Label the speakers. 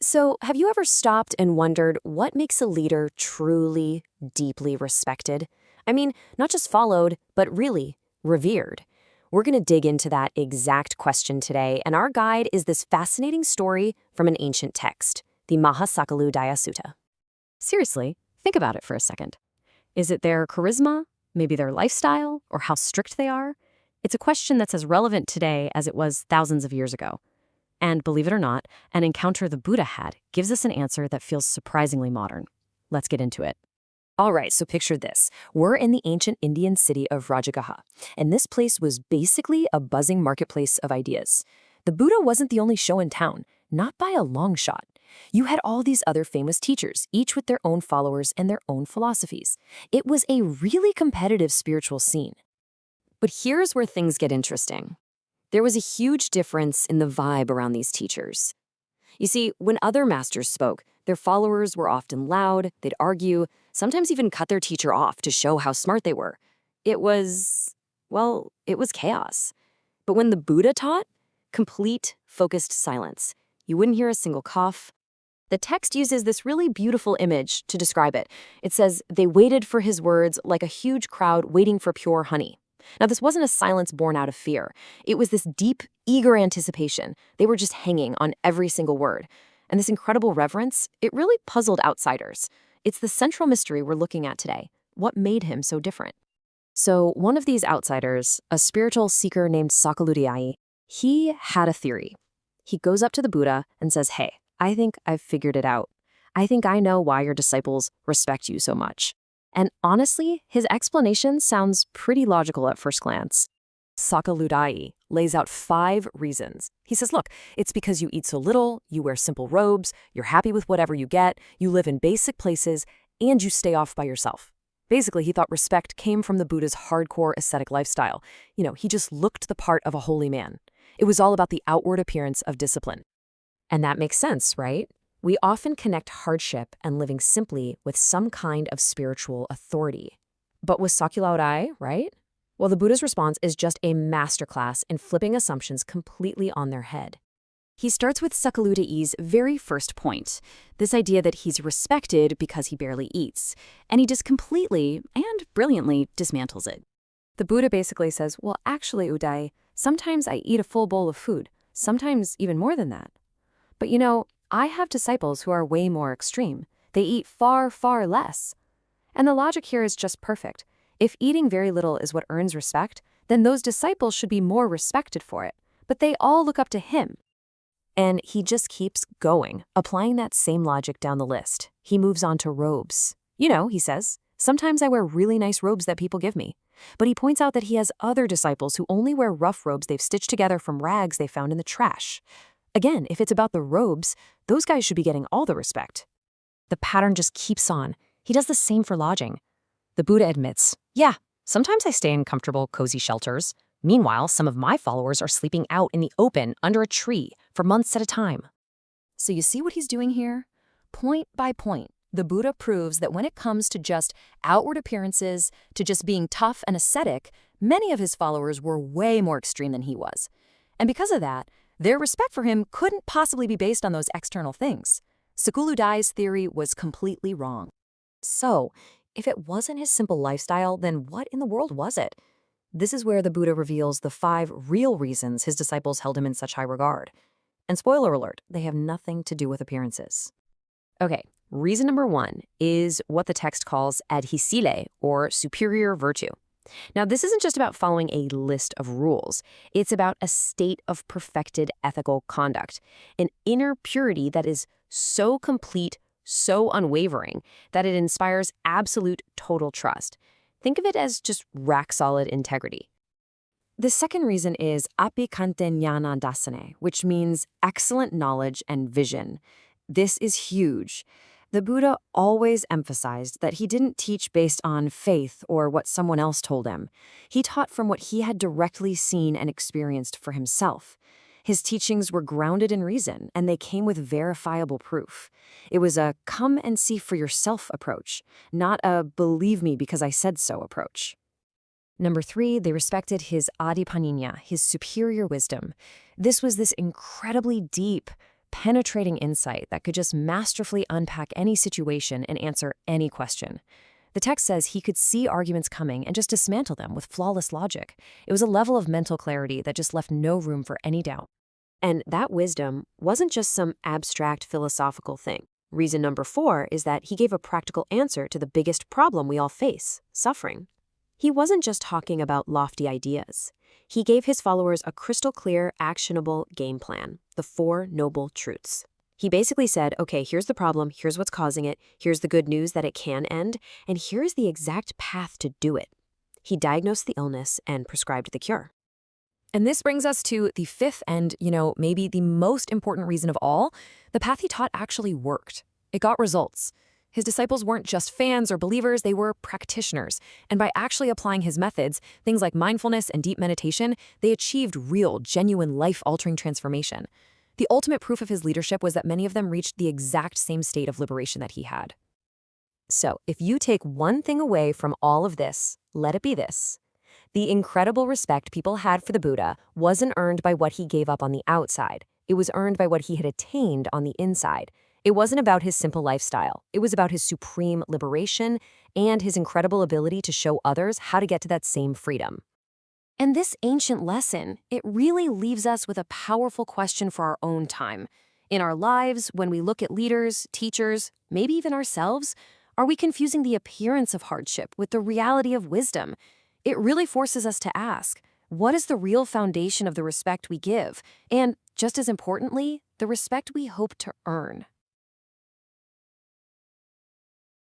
Speaker 1: So, have you ever stopped and wondered what makes a leader truly, deeply respected? I mean, not just followed, but really revered. We're going to dig into that exact question today, and our guide is this fascinating story from an ancient text, the Mahāsakuludāyisutta. Seriously, think about it for a second. Is it their charisma, maybe their lifestyle, or how strict they are? It's a question that's as relevant today as it was thousands of years ago. And believe it or not, an encounter the Buddha had gives us an answer that feels surprisingly modern. Let's get into it. All right, so picture this. We're in the ancient Indian city of Rajagaha, and this place was basically a buzzing marketplace of ideas. The Buddha wasn't the only show in town, not by a long shot. You had all these other famous teachers, each with their own followers and their own philosophies. It was a really competitive spiritual scene. But here's where things get interesting. There was a huge difference in the vibe around these teachers. You see, when other masters spoke, their followers were often loud, they'd argue, sometimes even cut their teacher off to show how smart they were. It was chaos. But when the Buddha taught, complete, focused silence. You wouldn't hear a single cough. The text uses this really beautiful image to describe it. It says, they waited for his words like a huge crowd waiting for pure honey. Now, this wasn't a silence born out of fear. It was this deep, eager anticipation. They were just hanging on every single word. And this incredible reverence, it really puzzled outsiders. It's the central mystery we're looking at today. What made him so different? So, one of these outsiders, a spiritual seeker named Sakuludāyin, he had a theory. He goes up to the Buddha and says, hey, I think I've figured it out. I think I know why your disciples respect you so much. And honestly, his explanation sounds pretty logical at first glance. Sakuludāyin lays out 5 reasons. He says, look, it's because you eat so little, you wear simple robes, you're happy with whatever you get, you live in basic places, and you stay off by yourself. Basically, he thought respect came from the Buddha's hardcore ascetic lifestyle. He just looked the part of a holy man. It was all about the outward appearance of discipline. And that makes sense, right? We often connect hardship and living simply with some kind of spiritual authority. But with Sakuludāyin, right? Well, the Buddha's response is just a masterclass in flipping assumptions completely on their head. He starts with Sakuludāyin's very first point, this idea that he's respected because he barely eats, and he just completely and brilliantly dismantles it. The Buddha basically says, well, actually, Uday, sometimes I eat a full bowl of food, sometimes even more than that. But I have disciples who are way more extreme. They eat far, far less. And the logic here is just perfect. If eating very little is what earns respect, then those disciples should be more respected for it. But they all look up to him. And he just keeps going, applying that same logic down the list. He moves on to robes. He says, sometimes I wear really nice robes that people give me. But he points out that he has other disciples who only wear rough robes they've stitched together from rags they found in the trash. Again, if it's about the robes, those guys should be getting all the respect. The pattern just keeps on. He does the same for lodging. The Buddha admits, yeah, sometimes I stay in comfortable, cozy shelters. Meanwhile, some of my followers are sleeping out in the open under a tree for months at a time. So you see what he's doing here? Point by point, the Buddha proves that when it comes to just outward appearances, to just being tough and ascetic, many of his followers were way more extreme than he was. And because of that, their respect for him couldn't possibly be based on those external things. Sakuludāyin's theory was completely wrong. So, if it wasn't his simple lifestyle, then what in the world was it? This is where the Buddha reveals the 5 real reasons his disciples held him in such high regard. And spoiler alert, they have nothing to do with appearances. Okay, reason number 1 is what the text calls adhisile, or superior virtue. Now, this isn't just about following a list of rules. It's about a state of perfected ethical conduct, an inner purity that is so complete, so unwavering, that it inspires absolute total trust. Think of it as just rack-solid integrity. The second reason is apikante jnana dasane, which means excellent knowledge and vision. This is huge. The Buddha always emphasized that he didn't teach based on faith or what someone else told him. He taught from what he had directly seen and experienced for himself. His teachings were grounded in reason, and they came with verifiable proof. It was a come and see for yourself approach, not a believe me because I said so approach. Number 3, they respected his adipaninya, his superior wisdom. This was this incredibly deep, penetrating insight that could just masterfully unpack any situation and answer any question. The text says he could see arguments coming and just dismantle them with flawless logic. It was a level of mental clarity that just left no room for any doubt. And that wisdom wasn't just some abstract philosophical thing. Reason number 4 is that he gave a practical answer to the biggest problem we all face, suffering. He wasn't just talking about lofty ideas. He gave his followers a crystal clear, actionable game plan, the 4 noble truths. He basically said, okay, here's the problem, here's what's causing it, here's the good news that it can end, and here's the exact path to do it. He diagnosed the illness and prescribed the cure. And this brings us to the 5th and, maybe the most important reason of all. The path he taught actually worked. It got results. His disciples weren't just fans or believers, they were practitioners. And by actually applying his methods, things like mindfulness and deep meditation, they achieved real, genuine, life-altering transformation. The ultimate proof of his leadership was that many of them reached the exact same state of liberation that he had. So, if you take one thing away from all of this, let it be this. The incredible respect people had for the Buddha wasn't earned by what he gave up on the outside. It was earned by what he had attained on the inside. It wasn't about his simple lifestyle. It was about his supreme liberation and his incredible ability to show others how to get to that same freedom. And this ancient lesson, it really leaves us with a powerful question for our own time. In our lives, when we look at leaders, teachers, maybe even ourselves, are we confusing the appearance of hardship with the reality of wisdom? It really forces us to ask, what is the real foundation of the respect we give? And, just as importantly, the respect we hope to earn?